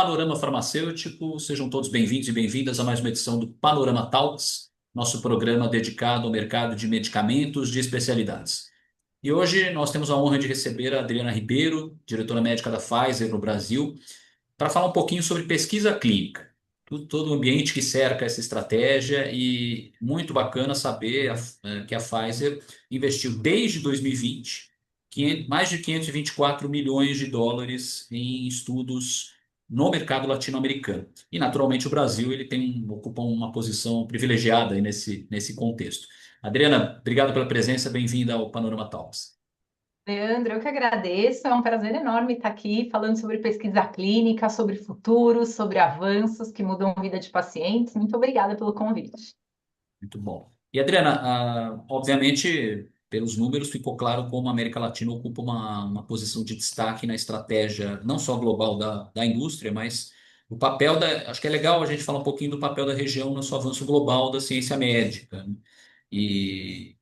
panorama farmacêutico. Sejam todos bem-vindos e bem-vindas a mais uma edição do Panorama Talks, nosso programa dedicado ao mercado de medicamentos de especialidades. E hoje nós temos a honra de receber a Adriana Ribeiro, diretora médica da Pfizer no Brasil, para falar um pouquinho sobre pesquisa clínica, todo o ambiente que cerca essa estratégia e muito bacana saber que a Pfizer investiu desde 2020 mais de 524 milhões de dólares em estudos no mercado latino-americano. E, naturalmente, o Brasil ocupa uma posição privilegiada aí nesse contexto. Adriana, obrigado pela presença, bem-vinda ao Panorama Talks. Leandro, eu que agradeço. É um prazer enorme estar aqui falando sobre pesquisa clínica, sobre futuros, sobre avanços que mudam a vida de pacientes. Muito obrigada pelo convite. Muito bom. E, Adriana, obviamente, pelos números, ficou claro como a América Latina ocupa uma posição de destaque na estratégia, não só global da indústria, mas o papel da. Acho que é legal a gente falar um pouquinho do papel da região no seu avanço global da ciência médica, né? E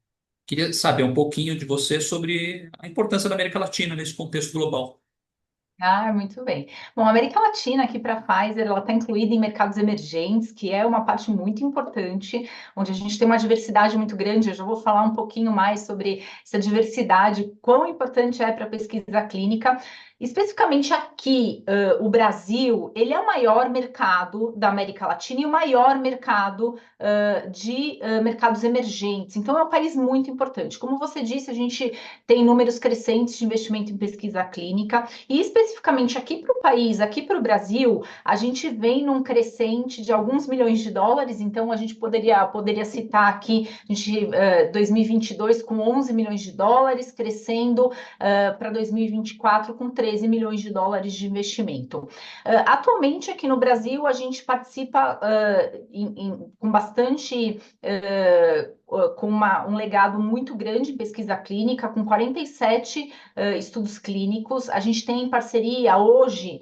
queria saber um pouquinho de você sobre a importância da América Latina nesse contexto global. Muito bem. Bom, a América Latina aqui para a Pfizer, ela está incluída em mercados emergentes, que é uma parte muito importante, onde a gente tem uma diversidade muito grande. Eu já vou falar um pouquinho mais sobre essa diversidade, quão importante é para a pesquisa clínica. Especificamente aqui, o Brasil, ele é o maior mercado da América Latina e o maior mercado de mercados emergentes. Então, é um país muito importante. Como você disse, a gente tem números crescentes de investimento em pesquisa clínica. E especificamente aqui para o país, aqui para o Brasil, a gente vem num crescente de alguns milhões de dólares, então a gente poderia citar aqui, a gente, 2022 com 11 milhões de dólares, crescendo para 2024 com 13 milhões de dólares de investimento. Atualmente aqui no Brasil a gente participa com bastante um legado muito grande em pesquisa clínica, com 47 estudos clínicos. A gente tem em parceria hoje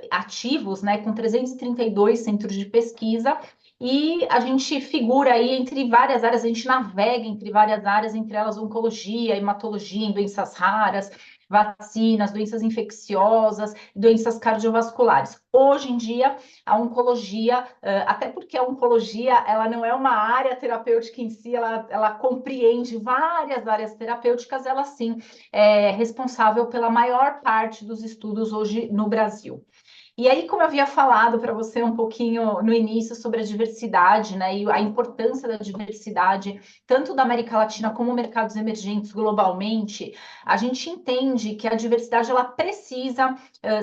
ativos, né, com 332 centros de pesquisa. E a gente figura aí entre várias áreas, a gente navega entre várias áreas, entre elas oncologia, hematologia, em doenças raras, vacinas, doenças infecciosas, doenças cardiovasculares. Hoje em dia, a oncologia, até porque a oncologia ela não é uma área terapêutica em si, ela compreende várias áreas terapêuticas, ela sim é responsável pela maior parte dos estudos hoje no Brasil. E aí, como eu havia falado para você um pouquinho no início sobre a diversidade, né, e a importância da diversidade, tanto da América Latina como mercados emergentes globalmente, a gente entende que a diversidade ela precisa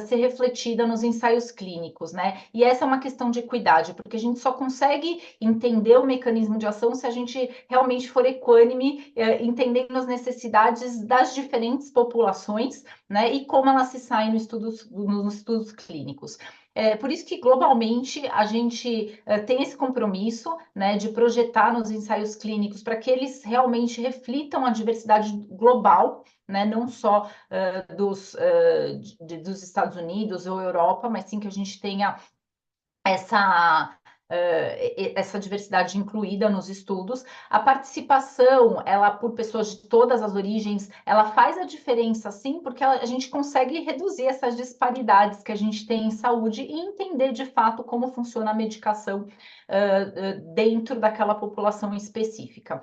ser refletida nos ensaios clínicos, né? E essa é uma questão de equidade, porque a gente só consegue entender o mecanismo de ação se a gente realmente for equânime, entendendo as necessidades das diferentes populações, né? E como elas se saem nos estudos clínicos. Por isso que globalmente a gente tem esse compromisso, né, de projetar nos ensaios clínicos para que eles realmente reflitam a diversidade global, né, não só dos Estados Unidos ou Europa, mas sim que a gente tenha essa diversidade incluída nos estudos. A participação, ela por pessoas de todas as origens, ela faz a diferença sim, porque a gente consegue reduzir essas disparidades que a gente tem em saúde e entender de fato como funciona a medicação dentro daquela população específica.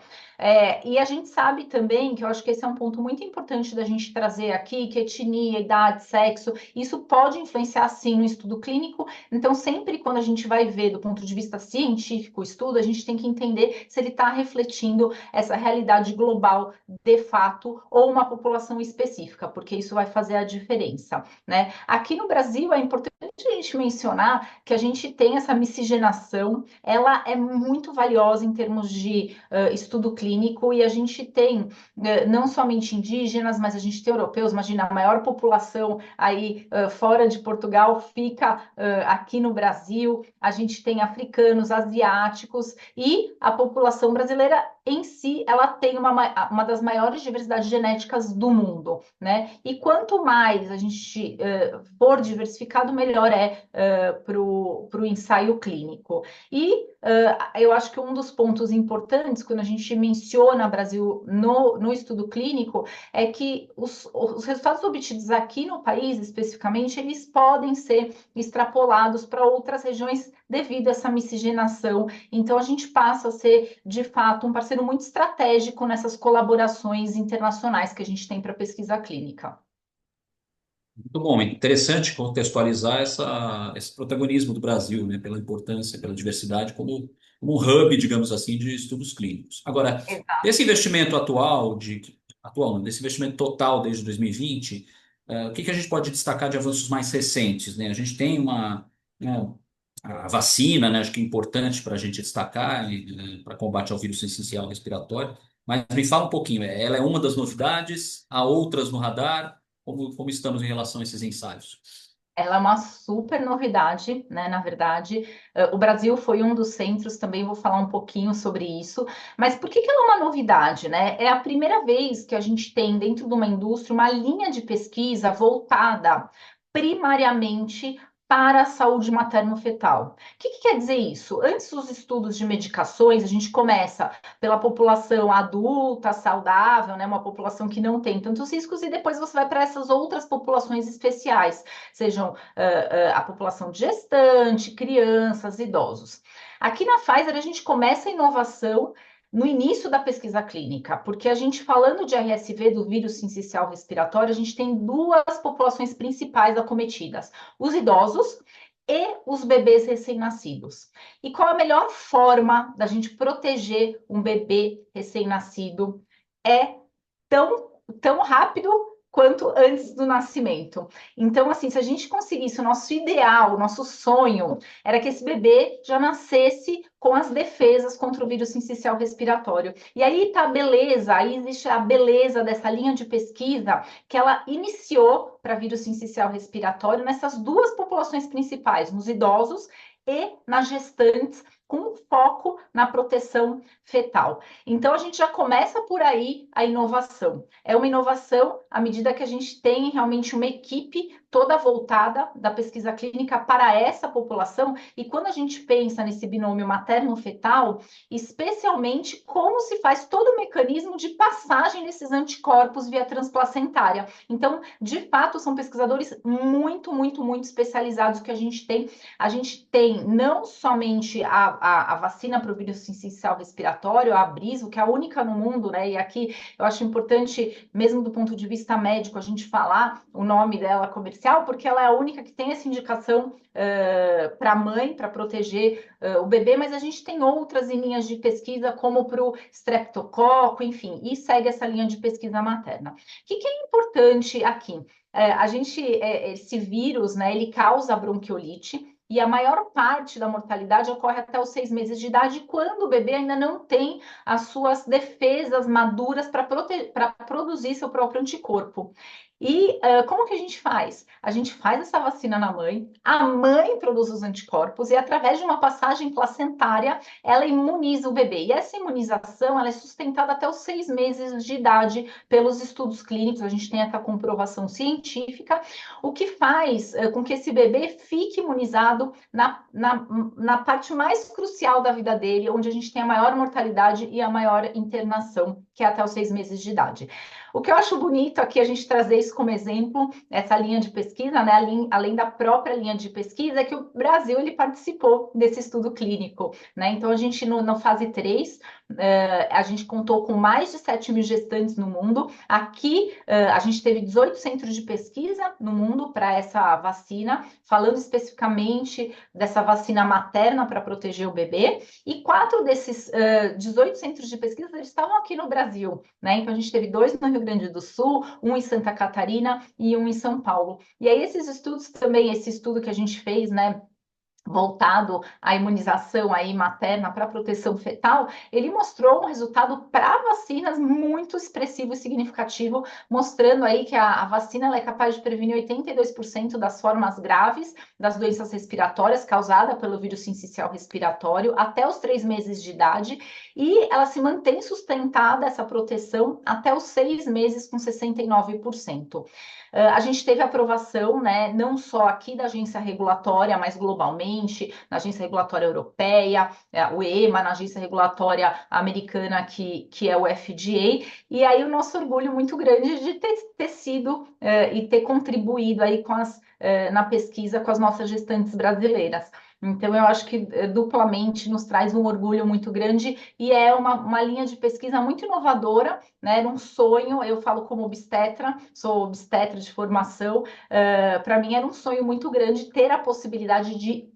E a gente sabe também, que eu acho que esse é um ponto muito importante da gente trazer aqui, que etnia, idade, sexo, isso pode influenciar sim no estudo clínico. Então, sempre quando a gente vai ver do ponto de vista científico o estudo, a gente tem que entender se ele está refletindo essa realidade global de fato ou uma população específica, porque isso vai fazer a diferença, né? Aqui no Brasil é importante a gente mencionar que a gente tem essa miscigenação, ela é muito valiosa em termos de estudo clínico e a gente tem não somente indígenas, mas a gente tem europeus, imagina, a maior população aí fora de Portugal fica aqui no Brasil, a gente tem africanos, asiáticos e a população brasileira em si, ela tem uma das maiores diversidades genéticas do mundo, né? E quanto mais a gente for diversificado, melhor é para o ensaio clínico. E eu acho que um dos pontos importantes, quando a gente menciona Brasil no estudo clínico, é que os resultados obtidos aqui no país, especificamente, eles podem ser extrapolados para outras regiões devido a essa miscigenação. Então, a gente passa a ser, de fato, um parceiro muito estratégico nessas colaborações internacionais que a gente tem para pesquisa clínica. Muito bom, interessante contextualizar esse protagonismo do Brasil, né, pela importância, pela diversidade, como um hub, digamos assim, de estudos clínicos. Agora, Exato. desse investimento atual, não, desse investimento total desde 2020, o que que a gente pode destacar de avanços mais recentes, né? A gente tem né, a vacina, né, acho que é importante para a gente destacar, para combate ao vírus essencial respiratório, mas me fala um pouquinho, ela é uma das novidades, há outras no radar? Como estamos em relação a esses ensaios? Ela é uma super novidade, né? Na verdade, o Brasil foi um dos centros, também vou falar um pouquinho sobre isso. Mas por que que ela é uma novidade, né? É a primeira vez que a gente tem dentro de uma indústria uma linha de pesquisa voltada primariamente para a saúde materno-fetal. O que que quer dizer isso? Antes dos estudos de medicações, a gente começa pela população adulta, saudável, né? Uma população que não tem tantos riscos, e depois você vai para essas outras populações especiais, sejam a população de gestante, crianças, idosos. Aqui na Pfizer, a gente começa a inovação no início da pesquisa clínica, porque a gente, falando de RSV, do vírus sincicial respiratório, a gente tem duas populações principais acometidas: os idosos e os bebês recém-nascidos. E qual a melhor forma da gente proteger um bebê recém-nascido? É tão rápido quanto antes do nascimento. Então, assim, se a gente conseguisse o nosso ideal, o nosso sonho, era que esse bebê já nascesse com as defesas contra o vírus sincicial respiratório. E aí tá a beleza, aí existe a beleza dessa linha de pesquisa que ela iniciou para vírus sincicial respiratório nessas duas populações principais, nos idosos e nas gestantes, com foco na proteção fetal. Então, a gente já começa por aí a inovação. É uma inovação à medida que a gente tem realmente uma equipe toda voltada da pesquisa clínica para essa população. E quando a gente pensa nesse binômio materno-fetal, especialmente como se faz todo o mecanismo de passagem desses anticorpos via transplacentária. Então, de fato, são pesquisadores muito especializados que a gente tem. A gente tem não somente a vacina para o vírus sincicial respiratório, a Abriso, que é a única no mundo, né? E aqui eu acho importante, mesmo do ponto de vista médico, a gente falar o nome dela comercial, porque ela é a única que tem essa indicação para a mãe, para proteger o bebê, mas a gente tem outras linhas de pesquisa, como para o streptococo, enfim, e segue essa linha de pesquisa materna. O que é importante aqui? Esse vírus, né, ele causa bronquiolite, e a maior parte da mortalidade ocorre até os 6 meses de idade, quando o bebê ainda não tem as suas defesas maduras para produzir seu próprio anticorpo. E como que a gente faz? A gente faz essa vacina na mãe, a mãe produz os anticorpos e, através de uma passagem placentária, ela imuniza o bebê. E essa imunização, ela é sustentada até os 6 meses de idade pelos estudos clínicos, a gente tem essa comprovação científica, o que faz com que esse bebê fique imunizado na parte mais crucial da vida dele, onde a gente tem a maior mortalidade e a maior internação, que é até os 6 meses de idade. O que eu acho bonito aqui, a gente trazer isso como exemplo, essa linha de pesquisa, né, além da própria linha de pesquisa, é que o Brasil ele participou desse estudo clínico, né? Então, a gente, na fase 3, a gente contou com mais de 7 mil gestantes no mundo. Aqui, a gente teve 18 centros de pesquisa no mundo para essa vacina, falando especificamente dessa vacina materna para proteger o bebê, e 4 desses 18 centros de pesquisa eles estavam aqui no Brasil, né? Então, a gente teve 2 no Rio Grande do Sul, um em Santa Catarina e um em São Paulo. E aí, esses estudos também, esse estudo que a gente fez, né, voltado à imunização aí materna para proteção fetal, ele mostrou um resultado para vacinas muito expressivo e significativo, mostrando aí que a vacina ela é capaz de prevenir 82% das formas graves das doenças respiratórias causadas pelo vírus sincicial respiratório até os 3 meses de idade, e ela se mantém sustentada, essa proteção, até os 6 meses com 69%. A gente teve aprovação, né, não só aqui da agência regulatória, mas globalmente, na agência regulatória europeia, o EMA, na agência regulatória americana, que é o FDA, e aí o nosso orgulho muito grande de ter sido e ter contribuído aí na pesquisa com as nossas gestantes brasileiras. Então, eu acho que duplamente nos traz um orgulho muito grande e é uma linha de pesquisa muito inovadora, né? Era um sonho, eu falo como obstetra, sou obstetra de formação, para mim era um sonho muito grande ter a possibilidade de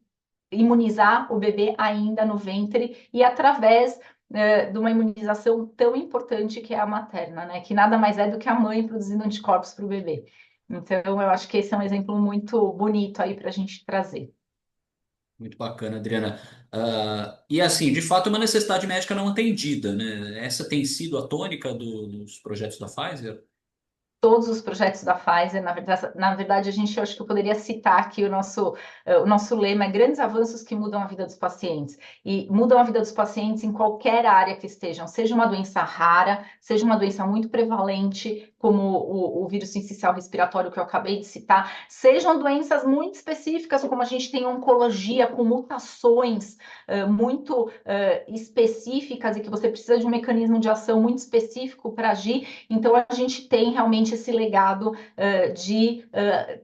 imunizar o bebê ainda no ventre e através de uma imunização tão importante que é a materna, né? Que nada mais é do que a mãe produzindo anticorpos para o bebê. Então, eu acho que esse é um exemplo muito bonito aí para a gente trazer. Muito bacana, Adriana. E assim, de fato, é uma necessidade médica não atendida, né? Essa tem sido a tônica dos projetos da Pfizer? Todos os projetos da Pfizer, na verdade, a gente, eu acho que eu poderia citar aqui o nosso lema é grandes avanços que mudam a vida dos pacientes. E mudam a vida dos pacientes em qualquer área que estejam, seja uma doença rara, seja uma doença muito prevalente, como o vírus sincicial respiratório que eu acabei de citar, sejam doenças muito específicas, como a gente tem oncologia com mutações muito específicas e que você precisa de um mecanismo de ação muito específico para agir. Então, a gente tem realmente esse legado de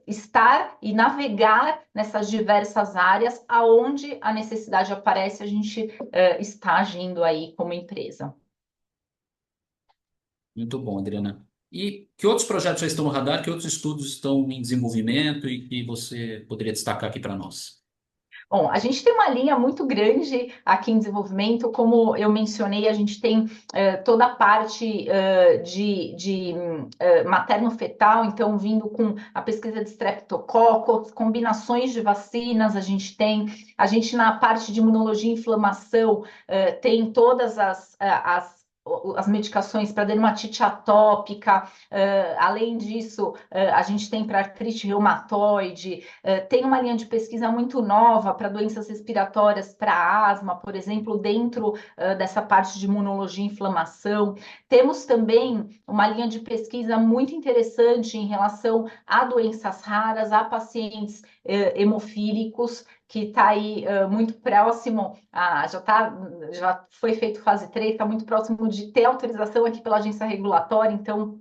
estar e navegar nessas diversas áreas, aonde a necessidade aparece, a gente está agindo aí como empresa. Muito bom, Adriana. E que outros projetos já estão no radar, que outros estudos estão em desenvolvimento e que você poderia destacar aqui para nós? Bom, a gente tem uma linha muito grande aqui em desenvolvimento, como eu mencionei, a gente tem toda a parte de materno-fetal, então vindo com a pesquisa de streptococcus, combinações de vacinas, a gente na parte de imunologia e inflamação tem todas as medicações para dermatite atópica, além disso, a gente tem para artrite reumatoide, tem uma linha de pesquisa muito nova para doenças respiratórias, para asma, por exemplo, dentro dessa parte de imunologia e inflamação. Temos também uma linha de pesquisa muito interessante em relação a doenças raras, a pacientes hemofílicos, que está aí muito próximo, já foi feito fase 3, está muito próximo de ter autorização aqui pela agência regulatória, então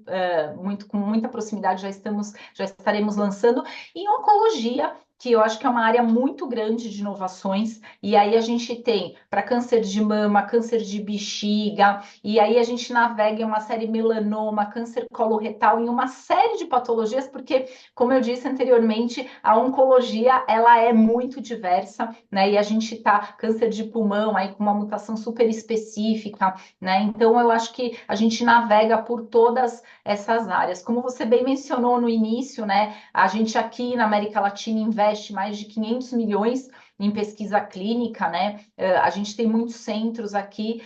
com muita proximidade já estaremos lançando. E em oncologia, que eu acho que é uma área muito grande de inovações, e aí a gente tem para câncer de mama, câncer de bexiga, e aí a gente navega em uma série melanoma, câncer coloretal, em uma série de patologias, porque, como eu disse anteriormente, a oncologia, ela é muito diversa, né, e a gente tá câncer de pulmão, aí com uma mutação super específica, né, então eu acho que a gente navega por todas essas áreas. Como você bem mencionou no início, né, a gente aqui na América Latina investe mais de 500 milhões em pesquisa clínica, né? A gente tem muitos centros aqui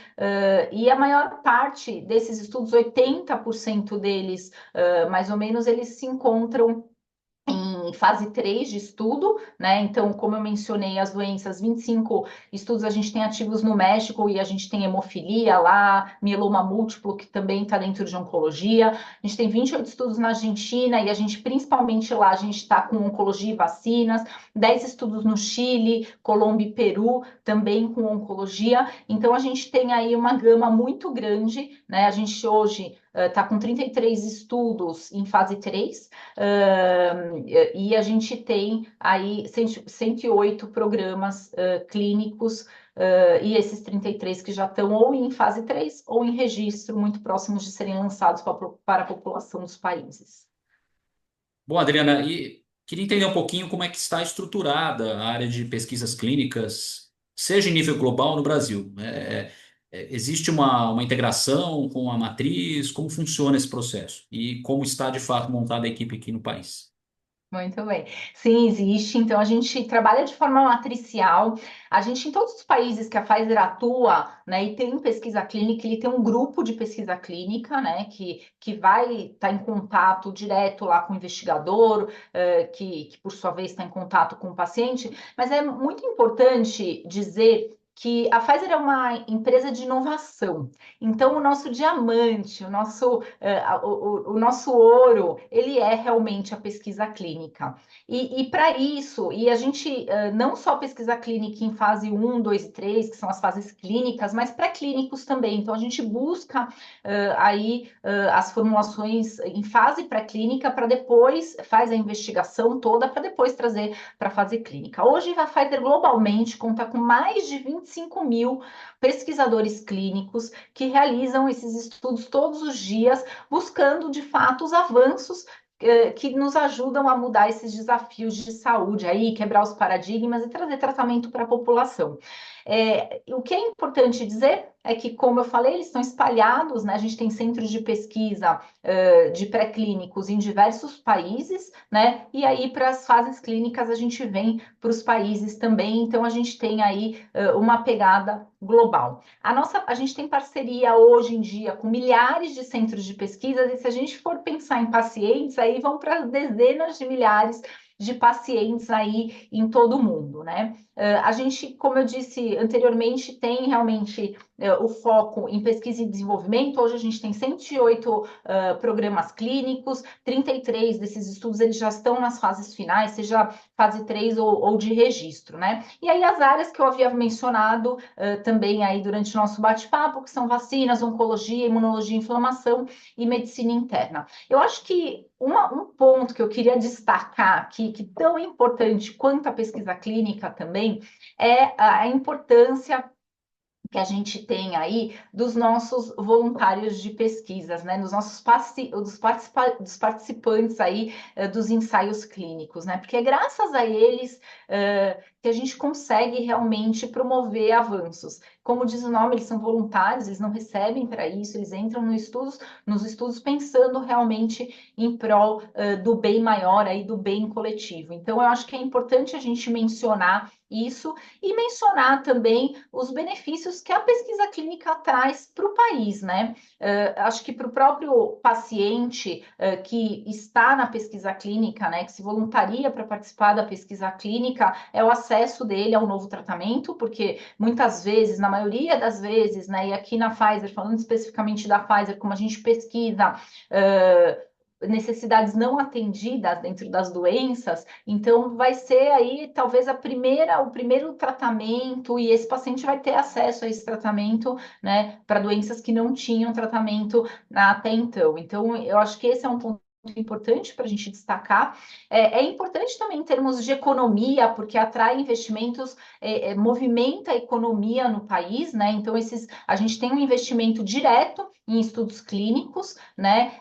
e a maior parte desses estudos, 80% deles, mais ou menos, eles se encontram em fase 3 de estudo, né? Então, como eu mencionei, as doenças, 25 estudos a gente tem ativos no México e a gente tem hemofilia lá, mieloma múltiplo, que também está dentro de oncologia. A gente tem 28 estudos na Argentina e a gente, principalmente lá, a gente está com oncologia e vacinas, 10 estudos no Chile, Colômbia e Peru, também com oncologia. Então, a gente tem aí uma gama muito grande, né? A gente hoje está com 33 estudos em fase 3, e a gente tem aí 108 programas clínicos, e esses 33 que já estão ou em fase 3 ou em registro, muito próximos de serem lançados para a população dos países. Bom, Adriana, e queria entender um pouquinho como é que está estruturada a área de pesquisas clínicas, seja em nível global ou no Brasil. Existe uma integração com a matriz? Como funciona esse processo? E como está, de fato, montada a equipe aqui no país? Muito bem. Sim, existe. Então, a gente trabalha de forma matricial. A gente, em todos os países que a Pfizer atua, né, e tem pesquisa clínica, ele tem um grupo de pesquisa clínica, né, que vai estar em contato direto lá com o investigador, que por sua vez está em contato com o paciente. Mas é muito importante dizer que a Pfizer é uma empresa de inovação. Então, o nosso diamante, o nosso ouro, ele é realmente a pesquisa clínica. E para isso, e a gente não só pesquisa clínica em fase 1, 2 e 3, que são as fases clínicas, mas pré-clínicos também. Então, a gente busca as formulações em fase pré-clínica para depois faz a investigação toda para depois trazer para a fase clínica. Hoje, a Pfizer globalmente conta com mais de 25 mil pesquisadores clínicos que realizam esses estudos todos os dias, buscando de fato os avanços que nos ajudam a mudar esses desafios de saúde aí, quebrar os paradigmas e trazer tratamento para a população. O que é importante dizer é que, como eu falei, eles estão espalhados, né? A gente tem centros de pesquisa de pré-clínicos em diversos países, né? E aí, para as fases clínicas, a gente vem para os países também, então a gente tem aí uma pegada global. A gente tem parceria hoje em dia com milhares de centros de pesquisa, e se a gente for pensar em pacientes, aí vão para dezenas de milhares de pacientes aí em todo o mundo, né? A gente, como eu disse anteriormente, tem realmente o foco em pesquisa e desenvolvimento. Hoje a gente tem 108 programas clínicos, 33 desses estudos eles já estão nas fases finais, seja fase 3 ou de registro, né? E aí as áreas que eu havia mencionado também aí durante o nosso bate-papo, que são vacinas, oncologia, imunologia, inflamação e medicina interna. Eu acho que um ponto que eu queria destacar aqui, que tão importante quanto a pesquisa clínica também, é a importância que a gente tem aí dos nossos voluntários de pesquisas, né? Dos nossos dos participantes aí dos ensaios clínicos, né? Porque é graças a eles que a gente consegue realmente promover avanços. Como diz o nome, eles são voluntários, eles não recebem para isso, eles entram nos estudos pensando realmente em prol do bem maior aí, do bem coletivo. Então, eu acho que é importante a gente mencionar isso e mencionar também os benefícios que a pesquisa clínica traz para o país, né? Acho que para o próprio paciente que está na pesquisa clínica, né, que se voluntaria para participar da pesquisa clínica, é o acesso dele ao novo tratamento, porque muitas vezes, na maioria das vezes, né, e aqui na Pfizer, falando especificamente da Pfizer, como a gente pesquisa necessidades não atendidas dentro das doenças, então vai ser aí talvez o primeiro tratamento, e esse paciente vai ter acesso a esse tratamento, né, para doenças que não tinham tratamento até então. Então, eu acho que esse é um ponto importante para a gente destacar. É importante também em termos de economia, porque atrai investimentos, movimenta a economia no país, né? Então, a gente tem um investimento direto em estudos clínicos, né?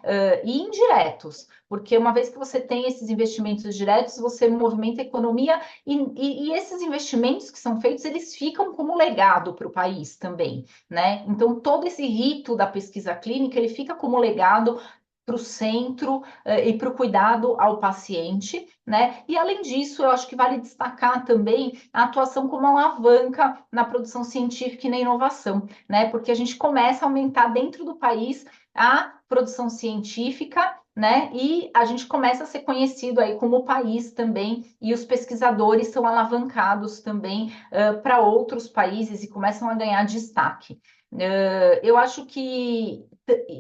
E indiretos, porque uma vez que você tem esses investimentos diretos, você movimenta a economia e esses investimentos que são feitos, eles ficam como legado para o país também, né? Então, todo esse rito da pesquisa clínica, ele fica como legado para o centro e para o cuidado ao paciente, né? E além disso, eu acho que vale destacar também a atuação como alavanca na produção científica e na inovação, né? Porque a gente começa a aumentar dentro do país a produção científica, né? E a gente começa a ser conhecido aí como país também, e os pesquisadores são alavancados também para outros países e começam a ganhar destaque. Eu acho que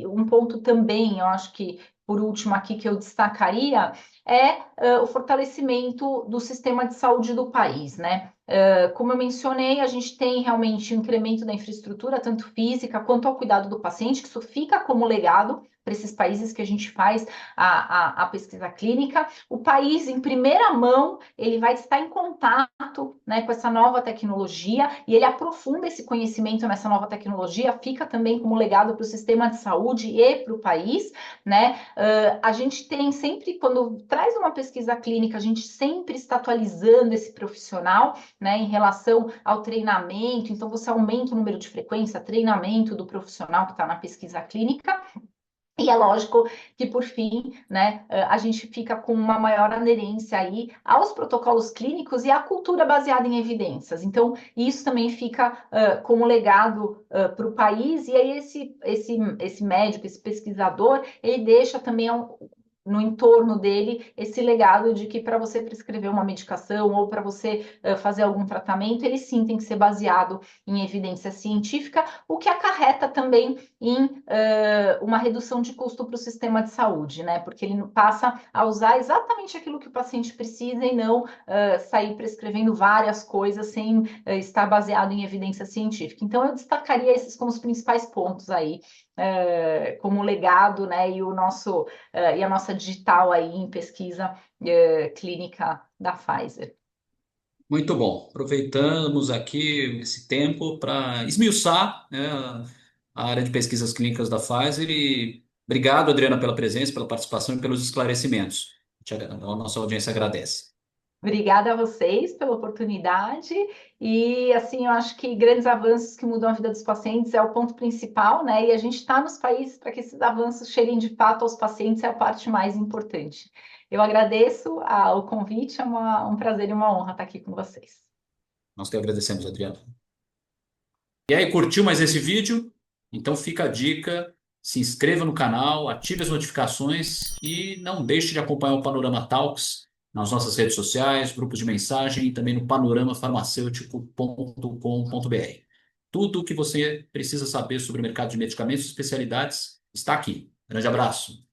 um ponto também, eu acho que por último aqui que eu destacaria é o fortalecimento do sistema de saúde do país, né? Como eu mencionei, a gente tem realmente um incremento da infraestrutura, tanto física quanto ao cuidado do paciente, que isso fica como legado para esses países que a gente faz a pesquisa clínica. O país, em primeira mão, ele vai estar em contato, né, com essa nova tecnologia e ele aprofunda esse conhecimento nessa nova tecnologia, fica também como legado para o sistema de saúde e para o país, né? A gente tem sempre, quando traz uma pesquisa clínica, a gente sempre está atualizando esse profissional, né, em relação ao treinamento, então você aumenta o número de frequência, treinamento do profissional que está na pesquisa clínica. E é lógico que, por fim, né, a gente fica com uma maior aderência aí aos protocolos clínicos e à cultura baseada em evidências. Então, isso também fica como legado para o país, e aí esse médico, esse pesquisador, ele deixa também no entorno dele esse legado de que para você prescrever uma medicação ou para você fazer algum tratamento, ele sim tem que ser baseado em evidência científica, o que acarreta também em uma redução de custo para o sistema de saúde, né? Porque ele passa a usar exatamente aquilo que o paciente precisa e não sair prescrevendo várias coisas sem estar baseado em evidência científica. Então, eu destacaria esses como os principais pontos aí, como legado, né? E a nossa digital aí em pesquisa clínica da Pfizer. Muito bom. Aproveitamos aqui esse tempo para esmiuçar, né, a área de pesquisas clínicas da Pfizer e obrigado, Adriana, pela presença, pela participação e pelos esclarecimentos. A nossa audiência agradece. Obrigada a vocês pela oportunidade e assim eu acho que grandes avanços que mudam a vida dos pacientes é o ponto principal, né? E a gente está nos países para que esses avanços cheguem de fato aos pacientes é a parte mais importante. Eu agradeço o convite, é um prazer e uma honra estar aqui com vocês. Nós te agradecemos, Adriana. E aí, curtiu mais esse vídeo? Então fica a dica, se inscreva no canal, ative as notificações e não deixe de acompanhar o Panorama Talks nas nossas redes sociais, grupos de mensagem e também no panoramafarmacêutico.com.br. Tudo o que você precisa saber sobre o mercado de medicamentos e especialidades está aqui. Grande abraço.